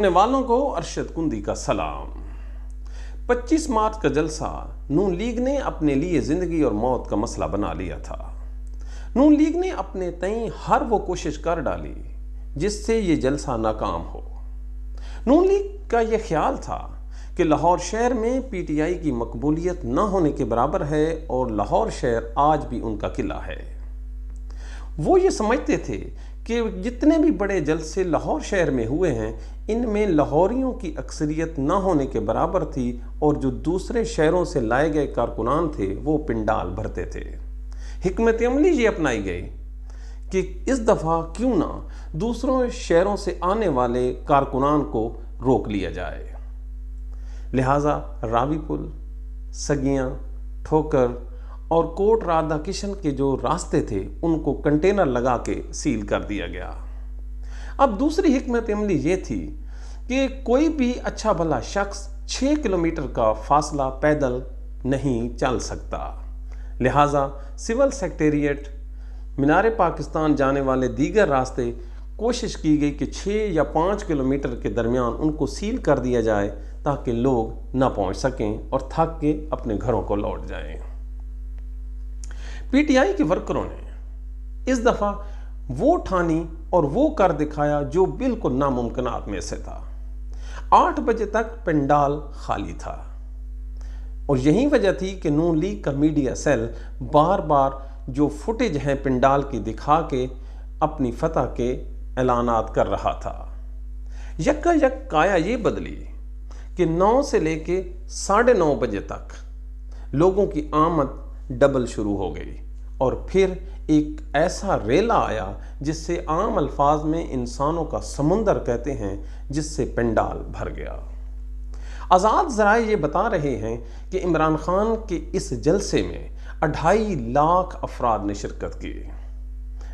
سننے والوں کو ارشد کندی کا سلام۔ 25 مارچ کا جلسہ نون لیگ نے اپنے لیے زندگی اور موت کا مسئلہ بنا لیا تھا۔ نون لیگ نے اپنے تئیں ہر وہ کوشش کر ڈالی جس سے یہ جلسہ ناکام ہو۔ نون لیگ کا یہ خیال تھا کہ لاہور شہر میں پی ٹی آئی کی مقبولیت نہ ہونے کے برابر ہے اور لاہور شہر آج بھی ان کا قلعہ ہے۔ وہ یہ سمجھتے تھے کہ جتنے بھی بڑے جلسے لاہور شہر میں ہوئے ہیں ان میں لاہوریوں کی اکثریت نہ ہونے کے برابر تھی اور جو دوسرے شہروں سے لائے گئے کارکنان تھے وہ پنڈال بھرتے تھے۔ حکمت عملی یہ اپنائی گئی کہ اس دفعہ کیوں نہ دوسروں شہروں سے آنے والے کارکنان کو روک لیا جائے، لہٰذا راوی پل، سگیاں، ٹھوکر اور کوٹ رادھا کشن کے جو راستے تھے ان کو کنٹینر لگا کے سیل کر دیا گیا۔ اب دوسری حکمت عملی یہ تھی کہ کوئی بھی اچھا بھلا شخص 6 کلومیٹر کا فاصلہ پیدل نہیں چل سکتا، لہٰذا سول سیکریٹریٹ، مینار پاکستان جانے والے دیگر راستے کوشش کی گئی کہ 6 یا 5 کلومیٹر کے درمیان ان کو سیل کر دیا جائے تاکہ لوگ نہ پہنچ سکیں اور تھک کے اپنے گھروں کو لوٹ جائیں۔ پی ٹی آئی کے ورکروں نے اس دفعہ وہ ٹھانی اور وہ کر دکھایا جو بالکل ناممکنات میں سے تھا۔ 8 بجے تک پنڈال خالی تھا اور یہی وجہ تھی کہ نون لیگ کا میڈیا سیل بار بار جو فوٹیج ہیں پنڈال کی دکھا کے اپنی فتح کے اعلانات کر رہا تھا۔ یکا یک کایا یہ بدلی کہ 9 سے لے کے 9:30 بجے تک لوگوں کی آمد ڈبل شروع ہو گئی اور پھر ایک ایسا ریلا آیا جس سے عام الفاظ میں انسانوں کا سمندر کہتے ہیں، جس سے پنڈال بھر گیا۔ آزاد ذرائع یہ بتا رہے ہیں کہ عمران خان کے اس جلسے میں 2.5 لاکھ افراد نے شرکت کی،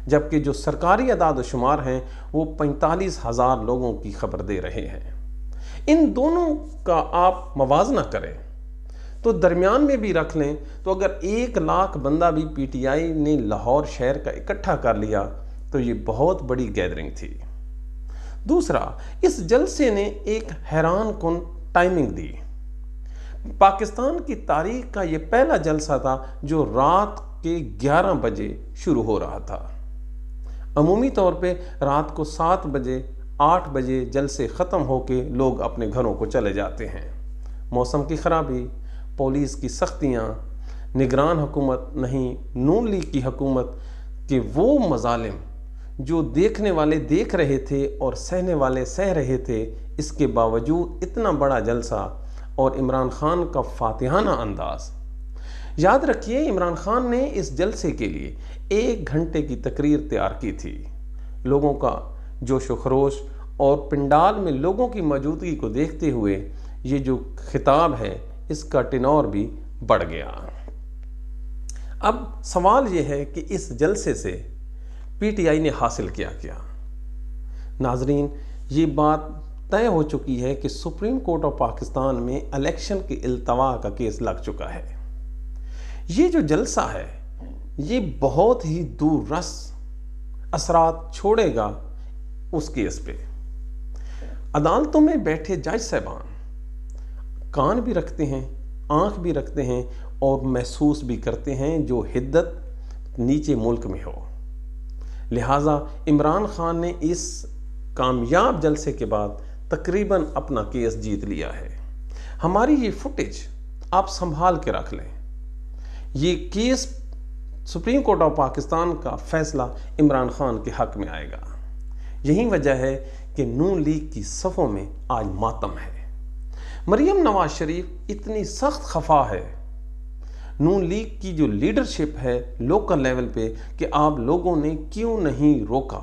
جبکہ جو سرکاری اعداد و شمار ہیں وہ 45,000 لوگوں کی خبر دے رہے ہیں۔ ان دونوں کا آپ موازنہ کریں تو درمیان میں بھی رکھ لیں تو اگر 1 لاکھ بندہ بھی پی ٹی آئی نے لاہور شہر کا اکٹھا کر لیا تو یہ بہت بڑی گیدرنگ تھی۔ دوسرا، اس جلسے نے ایک حیران کن ٹائمنگ دی۔ پاکستان کی تاریخ کا یہ پہلا جلسہ تھا جو رات کے 11 بجے شروع ہو رہا تھا۔ عمومی طور پہ رات کو 7 بجے 8 بجے جلسے ختم ہو کے لوگ اپنے گھروں کو چلے جاتے ہیں۔ موسم کی خرابی، پولیس کی سختیاں، نگران حکومت نہیں نون لیگ کی حکومت کے وہ مظالم جو دیکھنے والے دیکھ رہے تھے اور سہنے والے سہ رہے تھے، اس کے باوجود اتنا بڑا جلسہ اور عمران خان کا فاتحانہ انداز۔ یاد رکھیے عمران خان نے اس جلسے کے لیے 1 گھنٹے کی تقریر تیار کی تھی۔ لوگوں کا جوش و خروش اور پنڈال میں لوگوں کی موجودگی کو دیکھتے ہوئے یہ جو خطاب ہے اس کا ٹینور بھی بڑھ گیا۔ اب سوال یہ ہے کہ اس جلسے سے پی ٹی آئی نے حاصل کیا؟ ناظرین، یہ بات طے ہو چکی ہے کہ سپریم کورٹ آف پاکستان میں الیکشن کے التوا کا کیس لگ چکا ہے۔ یہ جو جلسہ ہے یہ بہت ہی دور رس اثرات چھوڑے گا اس کیس پہ۔ عدالتوں میں بیٹھے جج صاحبان کان بھی رکھتے ہیں، آنکھ بھی رکھتے ہیں اور محسوس بھی کرتے ہیں جو حدت نیچے ملک میں ہو، لہٰذا عمران خان نے اس کامیاب جلسے کے بعد تقریباً اپنا کیس جیت لیا ہے۔ ہماری یہ فوٹیج آپ سنبھال کے رکھ لیں۔ یہ case supreme court of Pakistan کا فیصلہ عمران خان کے حق میں آئے گا۔ یہی وجہ ہے کہ نون لیگ کی صفوں میں آج ماتم ہے۔ مریم نواز شریف اتنی سخت خفا ہے نون لیگ کی جو لیڈرشپ ہے لوکل لیول پہ کہ آپ لوگوں نے کیوں نہیں روکا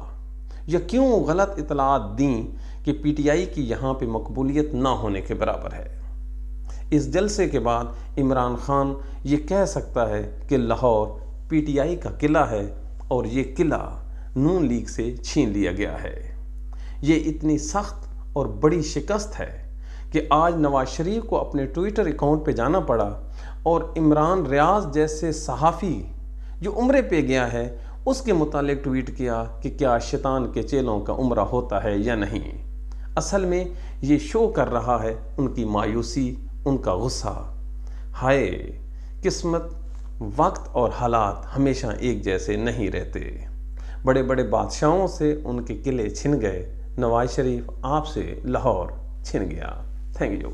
یا کیوں غلط اطلاعات دیں کہ پی ٹی آئی کی یہاں پہ مقبولیت نہ ہونے کے برابر ہے۔ اس جلسے کے بعد عمران خان یہ کہہ سکتا ہے کہ لاہور پی ٹی آئی کا قلعہ ہے اور یہ قلعہ نون لیگ سے چھین لیا گیا ہے۔ یہ اتنی سخت اور بڑی شکست ہے کہ آج نواز شریف کو اپنے ٹویٹر اکاؤنٹ پہ جانا پڑا اور عمران ریاض جیسے صحافی جو عمرے پہ گیا ہے اس کے متعلق ٹویٹ کیا کہ کیا شیطان کے چیلوں کا عمرہ ہوتا ہے یا نہیں۔ اصل میں یہ شو کر رہا ہے ان کی مایوسی، ان کا غصہ۔ ہائے قسمت، وقت اور حالات ہمیشہ ایک جیسے نہیں رہتے۔ بڑے بڑے بادشاہوں سے ان کے قلعے چھن گئے، نواز شریف آپ سے لاہور چھن گیا۔ Thank you.